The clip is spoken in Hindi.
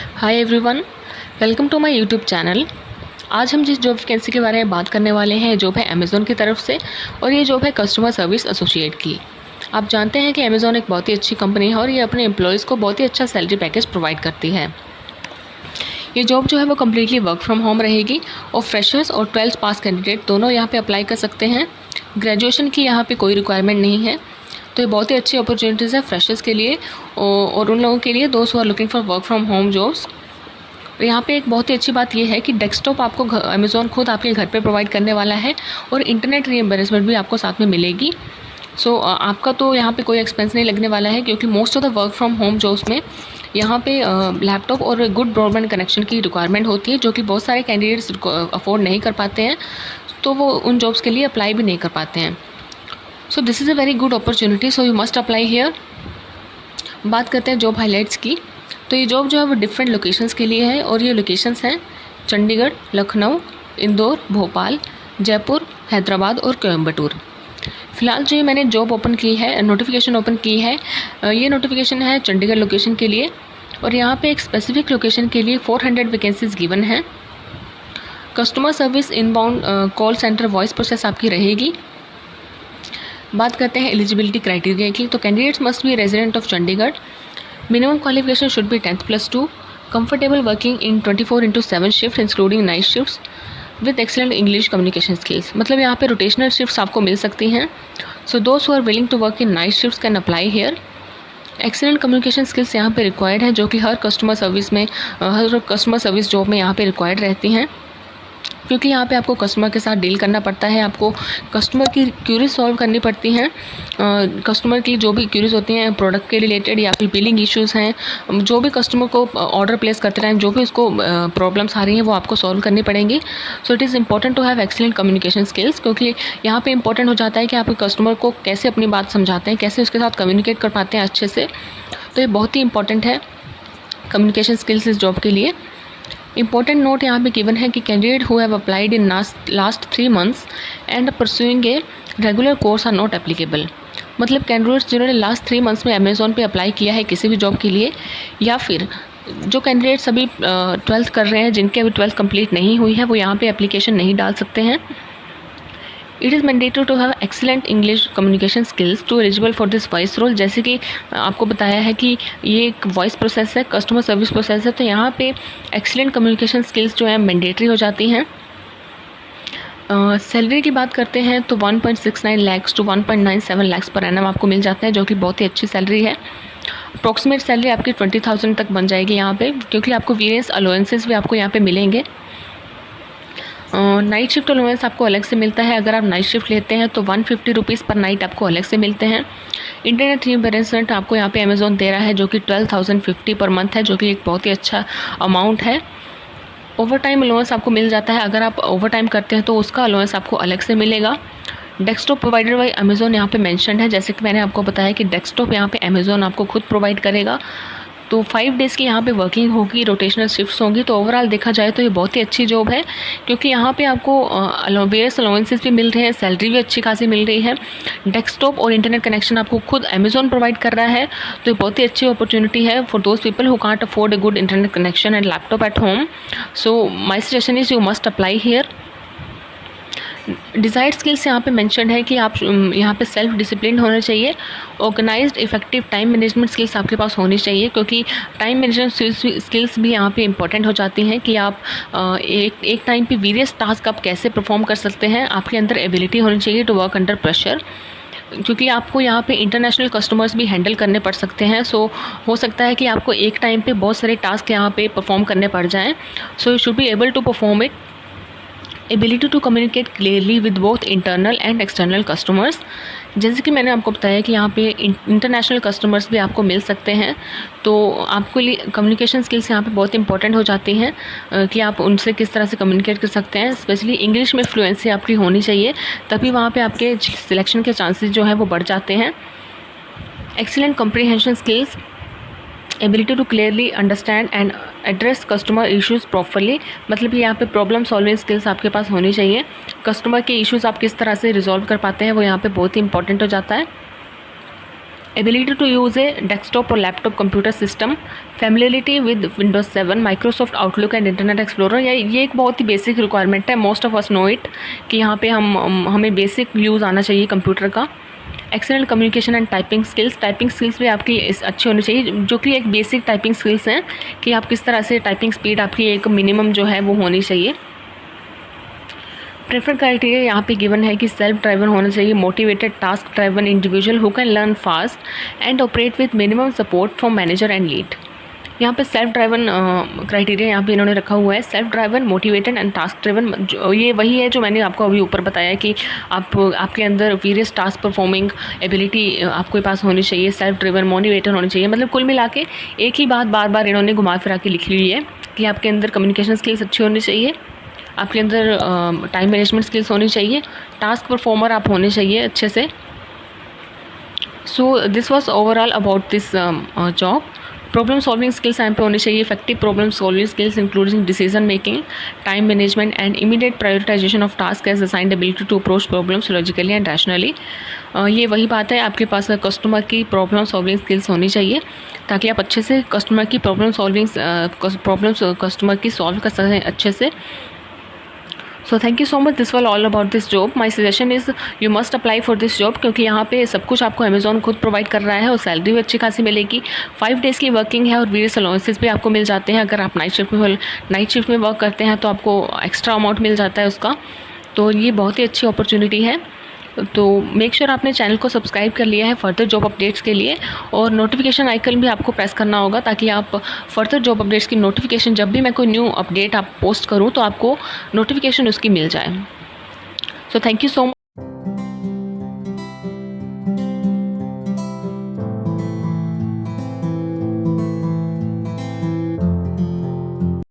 Hi everyone, welcome to my YouTube channel. आज हम जिस जॉब वैकेंसी के बारे में बात करने वाले हैं जॉब है अमेज़ॉन की तरफ से, और ये जॉब है कस्टमर सर्विस एसोसिएट की। आप जानते हैं कि अमेज़ॉन एक बहुत ही अच्छी कंपनी है और ये अपने एम्प्लॉयज़ को बहुत ही अच्छा सैलरी पैकेज प्रोवाइड करती है। ये जॉब जो है वो कम्प्लीटली वर्क फ्रॉम होम रहेगी और फ्रेशर्स और 12th पास कैंडिडेट दोनों यहाँ पे अप्लाई कर सकते हैं। ग्रेजुएशन की यहाँ पे कोई रिक्वायरमेंट नहीं है, तो ये बहुत ही अच्छी अपॉर्चुनिटीज़ है फ्रेशर्स के लिए और उन लोगों के लिए दोस्त who are looking for work from home jobs. यहाँ पे एक बहुत ही अच्छी बात यह है कि डेस्कटॉप आपको अमेज़ॉन खुद आपके घर पे प्रोवाइड करने वाला है और इंटरनेट रीइंबर्समेंट भी आपको साथ में मिलेगी। सो आपका तो यहाँ पे कोई एक्सपेंस नहीं लगने वाला है, क्योंकि most of the work from home jobs में यहाँ पे लैपटॉप और गुड ब्रॉडबैंड कनेक्शन की रिक्वायरमेंट होती है, जो कि बहुत सारे कैंडिडेट्स अफोर्ड नहीं कर पाते हैं, तो वो उन जॉब्स के लिए अप्लाई भी नहीं कर पाते हैं। So this is a very good opportunity, so you must apply here. बात करते हैं जॉब हाईलाइट्स की। तो ये जॉब जो है वो डिफरेंट लोकेशंस के लिए है, और ये लोकेशंस हैं चंडीगढ़, लखनऊ, इंदौर, भोपाल, जयपुर, हैदराबाद और कोयम्बटूर। फ़िलहाल जो ये मैंने जॉब ओपन की है, नोटिफिकेशन ओपन की है, ये नोटिफिकेशन है चंडीगढ़ लोकेशन के लिए, और यहाँ पे एक स्पेसिफिक लोकेशन के लिए 400 वैकेंसीज़ गिवन हैं। Customer service inbound call centre voice process आपकी रहेगी। बात करते हैं एलिजिबिलिटी क्राइटेरिया की। तो candidates must be resident of Chandigarh, minimum qualification should be 10th + 2, comfortable working in 24/7 shift including night shifts with excellent English communication skills. मतलब यहाँ पे रोटेशनल शिफ्ट्स आपको मिल सकती हैं। सो दोस्त who are willing to work in night shifts can apply here. Excellent communication skills यहाँ पे रिक्वायर्ड है, जो कि हर कस्टमर सर्विस जॉब में यहाँ पे रिक्वायर्ड रहती हैं, क्योंकि यहाँ पे आपको कस्टमर के साथ डील करना पड़ता है, आपको कस्टमर की क्यूरीज सॉल्व करनी पड़ती हैं। कस्टमर की जो भी क्यूरीज होती हैं प्रोडक्ट के रिलेटेड या फिर बिलिंग इश्यूज़ हैं, जो भी कस्टमर को ऑर्डर प्लेस करते टाइम जो भी उसको प्रॉब्लम्स आ रही हैं वो आपको सॉल्व करनी पड़ेंगी। So it is important to have excellent communication skills, क्योंकि यहाँ पे इंपॉर्टेंट हो जाता है कि आप कस्टमर को कैसे अपनी बात समझाते हैं, कैसे उसके साथ कम्युनिकेट कर पाते हैं अच्छे से। तो ये बहुत ही इंपॉर्टेंट है कम्युनिकेशन स्किल्स इस जॉब के लिए। इंपॉर्टेंट नोट यहाँ पे गिवन है कि candidate who have applied in last 3 months and pursuing a regular course are not applicable. मतलब कैंडिडेट्स जिन्होंने लास्ट 3 months में अमेज़ॉन पे अप्लाई किया है किसी भी जॉब के लिए, या फिर जो कैंडिडेट्स अभी 12th कर रहे हैं, जिनके अभी 12th कंप्लीट नहीं हुई है, वो यहाँ पे एप्लीकेशन नहीं डाल सकते हैं। It is mandatory to have excellent English communication skills to eligible for this voice role. जैसे कि आपको बताया है कि ये एक वॉइस प्रोसेस है, कस्टमर सर्विस प्रोसेस है, तो यहाँ पे एक्सीलेंट कम्युनिकेशन स्किल्स जो है मैंडेटरी हो जाती हैं। सैलरी की बात करते हैं तो 1.69 lakhs to 1.97 lakhs per annum आपको मिल जाता है, जो कि बहुत ही अच्छी सैलरी है। अप्रॉक्सीमेट सैलरी आपकी 20,000 तक बन जाएगी यहाँ पे, क्योंकि आपको वेरियस अलाउंसेस भी आपको यहाँ पे मिलेंगे। नाइट शिफ्ट अलाउंस आपको अलग से मिलता है। अगर आप नाइट शिफ्ट लेते हैं तो 150 रुपीज़ पर नाइट आपको अलग से मिलते हैं। इंटरनेट रीइंबर्समेंट आपको यहाँ पे अमेज़ॉन दे रहा है, जो कि 12,050 पर मंथ है, जो कि एक बहुत ही अच्छा अमाउंट है। ओवर टाइम अलाउंस आपको मिल जाता है। अगर आप ओवर टाइम करते हैं तो उसका अलाउंस आपको अलग से मिलेगा। डेस्कटॉप प्रोवाइडर बाय अमेज़ॉन यहाँ पे मेंशन है, जैसे कि मैंने आपको बताया कि डेस्कटॉप यहाँ पे अमेज़ॉन आपको खुद प्रोवाइड करेगा। तो 5 डेज़ की यहाँ पे वर्किंग होगी, रोटेशनल शिफ्ट्स होंगी। तो ओवरऑल देखा जाए तो ये बहुत ही अच्छी जॉब है, क्योंकि यहाँ पे आपको वेरियस अलाउंसेस भी मिल रहे हैं, सैलरी भी अच्छी खासी मिल रही है, डेस्कटॉप और इंटरनेट कनेक्शन आपको खुद अमेज़ॉन प्रोवाइड कर रहा है। तो ये बहुत ही अच्छी अपॉर्चुनिटी है for those people who can't afford a good internet connection and laptop at home. So my suggestion is you must apply here. Desired skills यहाँ पे मेंशन है कि आप यहाँ पे सेल्फ डिसिप्लिन होना चाहिए, organised effective time management skills आपके पास होनी चाहिए, क्योंकि टाइम मैनेजमेंट स्किल्स भी यहाँ पे इंपॉर्टेंट हो जाती हैं कि आप एक टाइम पे वेरियस टास्क आप कैसे परफॉर्म कर सकते हैं। आपके अंदर एबिलिटी होनी चाहिए टू वर्क अंडर प्रेशर, क्योंकि आपको यहाँ पे इंटरनेशनल कस्टमर्स भी हैंडल करने पड़ सकते हैं। सो हो सकता है कि आपको एक टाइम पे बहुत सारे टास्क यहाँ पे परफॉर्म करने पड़ जाएँ। So you should be able to perform it. Ability to communicate clearly with both internal and external customers. जैसे कि मैंने आपको बताया कि यहाँ पे इंटरनेशनल कस्टमर्स भी आपको मिल सकते हैं, तो आपको लिए कम्युनिकेशन स्किल्स यहाँ पे बहुत इंपॉर्टेंट हो जाती हैं कि आप उनसे किस तरह से कम्युनिकेट कर सकते हैं। स्पेशली इंग्लिश में फ्लुएंसी आपकी होनी चाहिए, तभी वहाँ पे आपके सिलेक्शन के चांसेस जो हैं वो बढ़ जाते हैं। Excellent comprehension skills, ability to clearly understand and address customer issues properly. मतलब यहाँ पे प्रॉब्लम सॉल्विंग स्किल्स आपके पास होनी चाहिए। कस्टमर के इश्यूज़ आप किस तरह से रिजॉल्व कर पाते हैं वो यहाँ पे बहुत ही इंपॉर्टेंट हो जाता है। Ability to use a desktop और laptop computer system, familiarity with Windows 7, Microsoft Outlook and Internet Explorer. ये एक बहुत ही बेसिक रिक्वायरमेंट है, most of us know it, कि यहाँ पे हमें बेसिक यूज़ आना चाहिए कंप्यूटर का। Excellent communication and typing skills भी आपकी अच्छी होनी चाहिए, जो कि एक बेसिक टाइपिंग स्किल्स हैं कि आप किस तरह से टाइपिंग स्पीड आपकी एक मिनिमम जो है वो होनी चाहिए। प्रेफर क्राइटेरिया यहाँ पे गिवन है कि सेल्फ ड्राइवन होना चाहिए, motivated task driven individual who can learn fast and operate with minimum support from manager and lead. यहाँ पे सेल्फ ड्राइवन क्राइटेरिया यहाँ पे इन्होंने रखा हुआ है, self driven, motivated and task driven. ये वही है जो मैंने आपको अभी ऊपर बताया कि आपके अंदर वेरियस टास्क परफॉर्मिंग एबिलिटी आपके पास होनी चाहिए, सेल्फ ड्राइवन, मोटिवेटेड होनी चाहिए। मतलब कुल मिला के एक ही बात बार बार इन्होंने घुमा फिरा के लिखी हुई है कि आपके अंदर कम्युनिकेशन स्किल्स अच्छी होनी चाहिए, आपके अंदर टाइम मैनेजमेंट स्किल्स होनी चाहिए, टास्क परफॉर्मर आप होने चाहिए अच्छे से। So this was overall about this job. Problem solving skills यहाँ पे होनी चाहिए, effective problem solving skills including decision making, time management and immediate prioritisation of task as assigned, ability to approach problems logically and rationally. ये वही बात है, आपके पास कस्टमर की प्रॉब्लम सॉल्विंग स्किल्स होनी चाहिए ताकि आप अच्छे से कस्टमर की प्रॉब्लम्स कस्टमर की सॉल्व कर सकें अच्छे से। So thank you so much, this was all about this job. My suggestion is you must apply for this job, क्योंकि यहाँ पे सब कुछ आपको अमेजोन खुद प्रोवाइड कर रहा है और सैलरी भी अच्छी खासी मिलेगी। 5 डेज़ की वर्किंग है और वेरियस अलाउंसेस भी आपको मिल जाते हैं। अगर आप नाइट शिफ्ट में वर्क करते हैं तो आपको एक्स्ट्रा अमाउंट मिल जाता है उसका। तो ये बहुत ही अच्छी अपॉर्चुनिटी है। तो मेक श्योर आपने चैनल को सब्सक्राइब कर लिया है फर्दर जॉब अपडेट्स के लिए, और नोटिफिकेशन आइकन भी आपको प्रेस करना होगा ताकि आप फर्दर जॉब अपडेट्स की नोटिफिकेशन, जब भी मैं कोई न्यू अपडेट आप पोस्ट करूं तो आपको नोटिफिकेशन उसकी मिल जाए। So thank you so much.